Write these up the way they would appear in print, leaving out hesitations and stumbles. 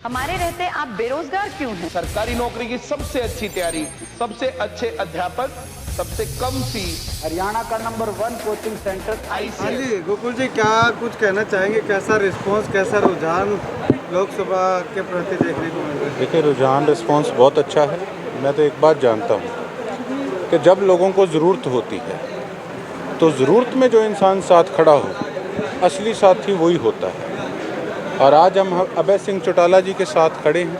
हमारे रहते आप बेरोजगार क्यों हैं? सरकारी नौकरी की सबसे अच्छी तैयारी, सबसे अच्छे अध्यापक, सबसे कम फीस, हरियाणा का नंबर 1 कोचिंग सेंटर हाँ ICS। जी, गोकुल जी क्या कुछ कहना चाहेंगे, कैसा रिस्पांस, कैसा रुझान लोकसभा के प्रति देखने को मिल रहा है? देखिए, रुझान रिस्पांस बहुत अच्छा है। मैं तो एक बात जानता हूँ कि जब लोगों को ज़रूरत होती है तो ज़रूरत में जो इंसान साथ खड़ा हो, असली साथी वही होता है। और आज हम अभय सिंह चौटाला जी के साथ खड़े हैं।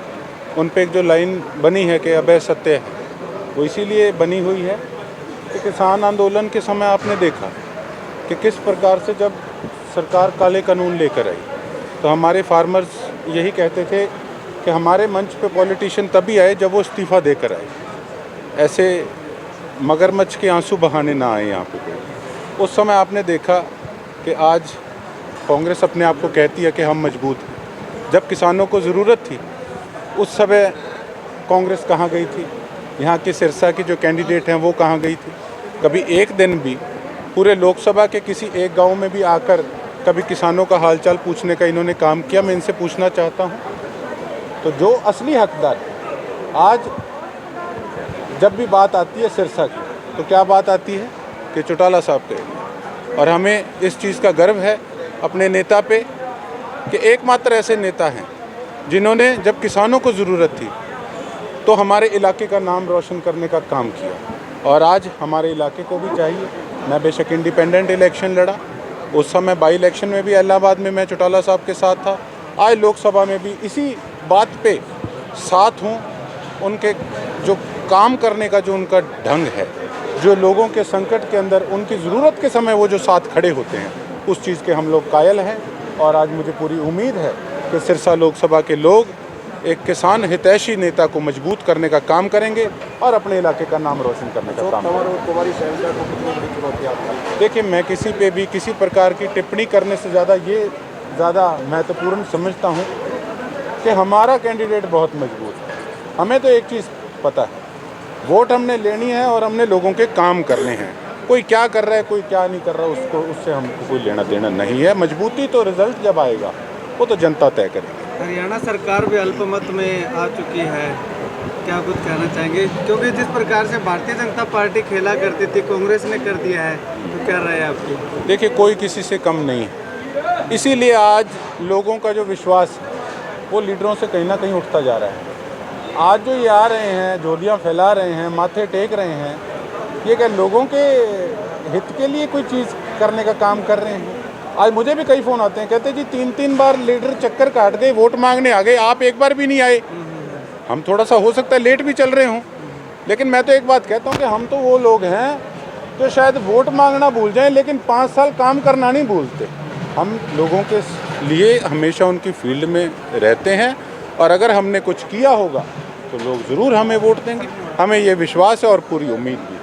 उन पे एक जो लाइन बनी है कि अभय सत्य है, वो इसीलिए बनी हुई है कि किसान आंदोलन के समय आपने देखा कि किस प्रकार से जब सरकार काले कानून लेकर आई तो हमारे फार्मर्स यही कहते थे कि हमारे मंच पे पॉलिटिशियन तभी आए जब वो इस्तीफ़ा देकर आए। ऐसे मगरमच्छ के आंसू बहाने ना आए यहाँ पे कोई। उस समय आपने देखा कि आज कांग्रेस अपने आप को कहती है कि हम मजबूत हैं। जब किसानों को ज़रूरत थी उस समय कांग्रेस कहाँ गई थी? यहाँ के सिरसा की जो कैंडिडेट हैं वो कहाँ गई थी? कभी एक दिन भी पूरे लोकसभा के किसी एक गांव में भी आकर कभी किसानों का हालचाल पूछने का इन्होंने काम किया? मैं इनसे पूछना चाहता हूँ। तो जो असली हकदार है, आज जब भी बात आती है सिरसा की तो क्या बात आती है कि चौटाला साहब कहेंगे। और हमें इस चीज़ का गर्व है अपने नेता पे कि एकमात्र ऐसे नेता हैं जिन्होंने जब किसानों को ज़रूरत थी तो हमारे इलाके का नाम रोशन करने का काम किया। और आज हमारे इलाके को भी चाहिए। मैं बेशक इंडिपेंडेंट इलेक्शन लड़ा, उस समय बाई इलेक्शन में भी इलाहाबाद में मैं चौटाला साहब के साथ था, आज लोकसभा में भी इसी बात पे साथ हूँ। उनके जो काम करने का जो उनका ढंग है, जो लोगों के संकट के अंदर उनकी ज़रूरत के समय वो जो साथ खड़े होते हैं, उस चीज़ के हम लोग कायल हैं। और आज मुझे पूरी उम्मीद है कि सिरसा लोकसभा के लोग एक किसान हितैषी नेता को मजबूत करने का काम करेंगे और अपने इलाके का नाम रोशन करने का काम करेंगे। देखिए, मैं किसी पे भी किसी प्रकार की टिप्पणी करने से ये ज़्यादा महत्वपूर्ण समझता हूँ कि हमारा कैंडिडेट बहुत मजबूत है। हमें तो एक चीज़ पता है, वोट हमने लेनी है और हमने लोगों के काम करने हैं। कोई क्या कर रहा है, कोई क्या नहीं कर रहा, उससे हमको कोई लेना देना नहीं है। मजबूती तो रिजल्ट जब आएगा वो तो जनता तय करेगी। हरियाणा सरकार भी अल्पमत में आ चुकी है, क्या कुछ कहना चाहेंगे? क्योंकि जिस प्रकार से भारतीय जनता पार्टी खेला करती थी, कांग्रेस ने कर दिया है, तो क्या राय है आपकी? देखिए, कोई किसी से कम नहीं है। इसीलिए आज लोगों का जो विश्वास है वो लीडरों से कहीं ना कहीं उठता जा रहा है। आज जो ये आ रहे हैं, झोलियाँ फैला रहे हैं, माथे टेक रहे हैं, ये क्या लोगों के हित के लिए कोई चीज़ करने का काम कर रहे हैं? आज मुझे भी कई फ़ोन आते हैं, कहते जी 3-3 बार लीडर चक्कर काट गए, वोट मांगने आ गए, आप एक बार भी नहीं आए। हम थोड़ा सा हो सकता है लेट भी चल रहे हों, लेकिन मैं तो एक बात कहता हूँ कि हम तो वो लोग हैं जो शायद वोट मांगना भूल जाएं लेकिन 5 साल काम करना नहीं भूलते। हम लोगों के लिए हमेशा उनकी फील्ड में रहते हैं और अगर हमने कुछ किया होगा तो लोग ज़रूर हमें वोट देंगे। हमें ये विश्वास है और पूरी उम्मीद भी।